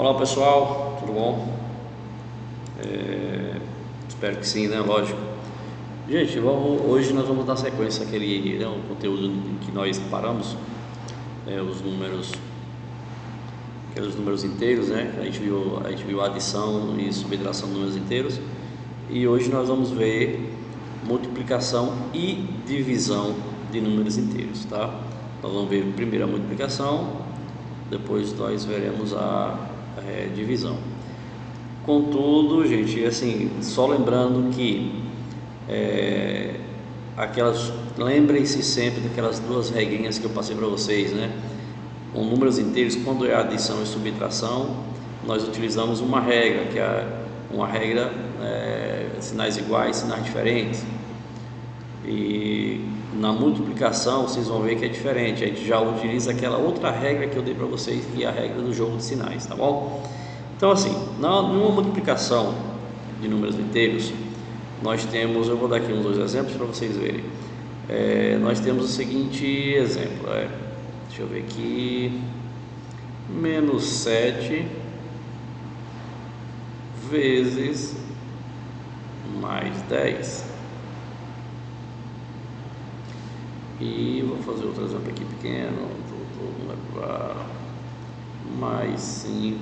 Olá pessoal, tudo bom? Espero que sim, né? Lógico. Gente, hoje nós vamos dar sequência àquele o conteúdo que nós paramos, os números, aqueles números inteiros, né? A gente viu adição e subtração de números inteiros, e hoje nós vamos ver multiplicação e divisão de números inteiros, tá? Nós vamos ver primeiro a multiplicação, depois nós veremos a divisão. Contudo, gente, assim, só lembrando que lembrem-se sempre daquelas duas regrinhas que eu passei para vocês, né? Com números inteiros, quando é adição e subtração, nós utilizamos uma regra, que é uma regra sinais iguais, sinais diferentes. E na multiplicação vocês vão ver que é diferente, a gente já utiliza aquela outra regra que eu dei para vocês, que é a regra do jogo de sinais, tá bom? Então, assim, numa multiplicação de números inteiros, nós temos, eu vou dar aqui uns dois exemplos para vocês verem. Nós temos o seguinte exemplo, deixa eu ver aqui, menos 7 vezes mais 10. E vou fazer outro exemplo aqui pequeno, mais 5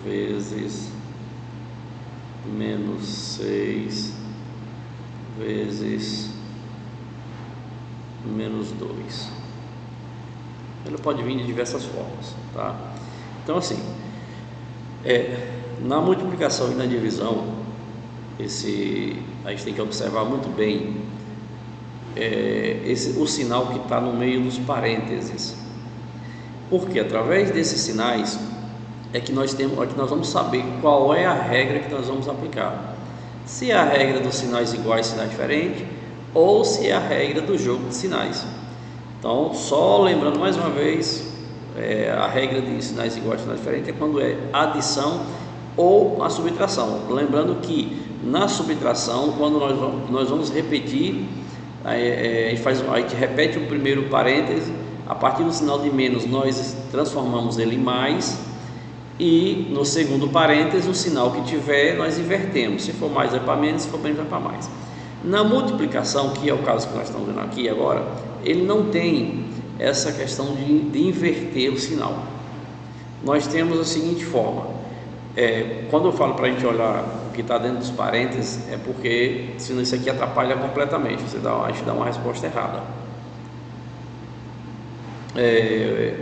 vezes menos 6 vezes menos 2. Ele pode vir de diversas formas, tá? Então, assim, na multiplicação e na divisão, a gente tem que observar muito bem o sinal que está no meio dos parênteses, porque através desses sinais é que nós vamos saber qual é a regra que nós vamos aplicar, se é a regra dos sinais iguais, sinais diferentes, ou se é a regra do jogo de sinais. Então, só lembrando mais uma vez, a regra de sinais iguais, sinais diferentes é quando é adição ou a subtração. Lembrando que na subtração, quando nós vamos repetir, a gente repete o primeiro parêntese, a partir do sinal de menos nós transformamos ele em mais, e no segundo parêntese o sinal que tiver nós invertemos, se for mais é para menos, se for menos é para mais. Na multiplicação, que é o caso que nós estamos vendo aqui agora, ele não tem essa questão de inverter o sinal. Nós temos a seguinte forma, quando eu falo para a gente olhar o que está dentro dos parênteses, é porque senão isso aqui atrapalha completamente, a gente dá uma resposta errada.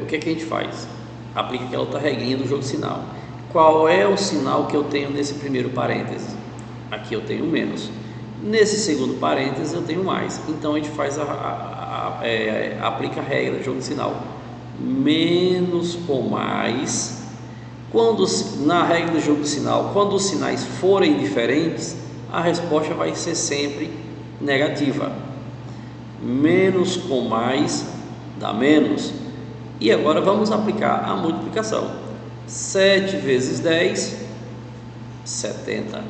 O que a gente faz? Aplica aquela outra regrinha do jogo de sinal. Qual é o sinal que eu tenho nesse primeiro parêntese? Aqui eu tenho menos. Nesse segundo parêntese eu tenho mais. Então a gente faz aplica a regra do jogo de sinal. Menos com mais. Na regra do jogo de sinal, quando os sinais forem diferentes, a resposta vai ser sempre negativa. Menos com mais dá menos. E agora vamos aplicar a multiplicação. 7 vezes 10, 70.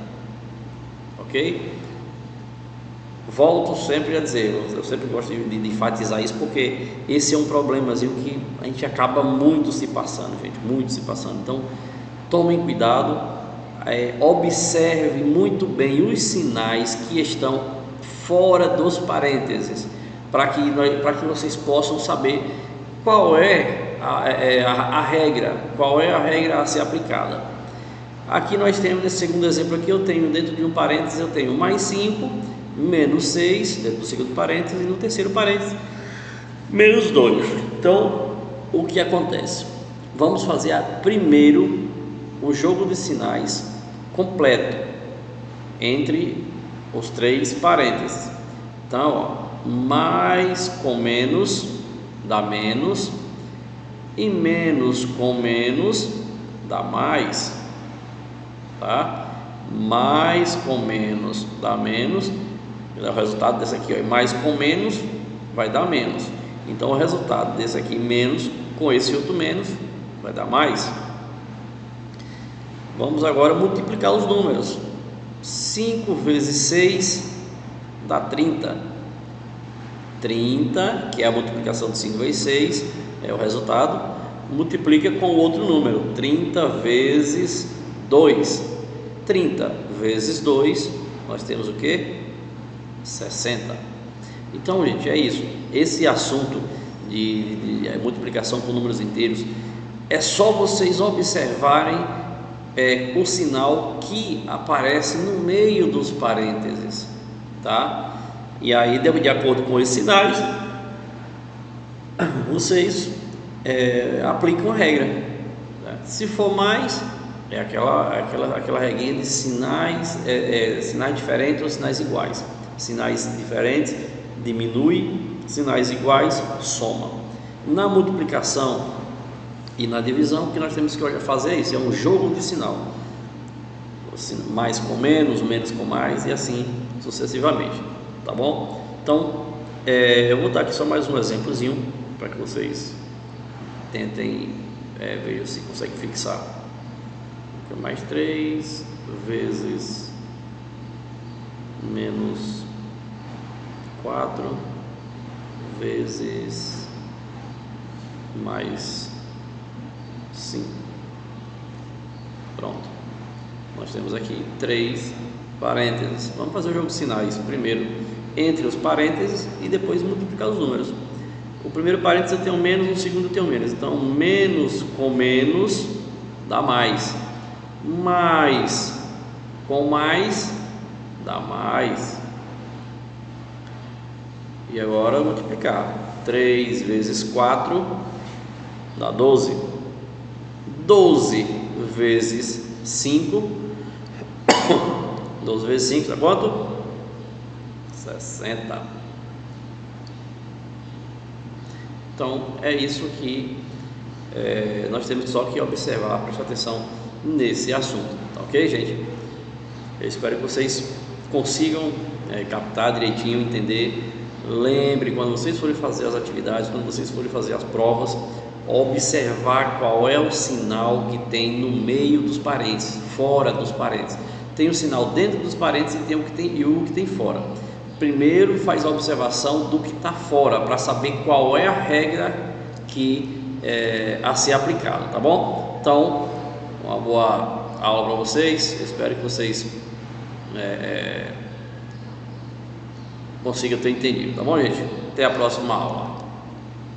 Ok? Volto sempre a dizer, eu sempre gosto de enfatizar isso, porque esse é um problemazinho que a gente acaba muito se passando, gente, muito se passando. Então, tomem cuidado, observe muito bem os sinais que estão fora dos parênteses, para que vocês possam saber qual é a regra, qual é a regra a ser aplicada. Aqui nós temos, nesse segundo exemplo aqui, eu tenho dentro de um parênteses, eu tenho mais 5, menos 6, dentro do segundo parênteses, e no terceiro parênteses, menos 2. Então, o que acontece? Vamos fazer primeiro o jogo de sinais completo entre os três parênteses. Então, mais com menos dá menos, e menos com menos dá mais, tá? Mais com menos dá menos, o resultado desse aqui, mais com menos vai dar menos. Então o resultado desse aqui, menos com esse outro menos, vai dar mais. Vamos agora multiplicar os números. 5 vezes 6 dá 30. 30, que é a multiplicação de 5 vezes 6, é o resultado. multiplica com outro número, 30 vezes 2. 30 vezes 2, nós temos o que? 60. Então, gente, é isso. Esse assunto de multiplicação com números inteiros, é só vocês observarem o sinal que aparece no meio dos parênteses, tá? E aí, de acordo com esses sinais, vocês aplicam a regra, né? Se for mais, é aquela regrinha de sinais, sinais diferentes ou sinais iguais. Sinais diferentes diminui, sinais iguais soma. Na multiplicação e na divisão, o que nós temos que fazer é isso, é um jogo de sinal, mais com menos, menos com mais e assim sucessivamente, tá bom? Então, eu vou dar aqui só mais um exemplozinho para que vocês tentem ver se conseguem fixar. Mais 3 vezes menos 4 vezes mais 5. Pronto. Nós temos aqui 3 parênteses. Vamos fazer o jogo de sinais primeiro entre os parênteses e depois multiplicar os números. O primeiro parênteses eu tenho menos, o segundo eu tenho menos. Então, menos com menos dá mais. Mais com mais dá mais. E agora multiplicar. 3 vezes 4 dá 12. 12 vezes 5. 12 vezes 5 dá quanto? 60. Então é isso que nós temos só que observar, prestar atenção nesse assunto, tá ok, gente? Eu espero que vocês consigam captar direitinho, entender. Lembre, quando vocês forem fazer as atividades, quando vocês forem fazer as provas, observar qual é o sinal que tem no meio dos parênteses, fora dos parênteses. Tem o sinal dentro dos parênteses e tem o que tem fora. Primeiro faz a observação do que está fora, para saber qual é a regra que a ser aplicada, tá bom? Então, uma boa aula para vocês. Espero que vocês consigam ter entendido, tá bom, gente? Até a próxima aula.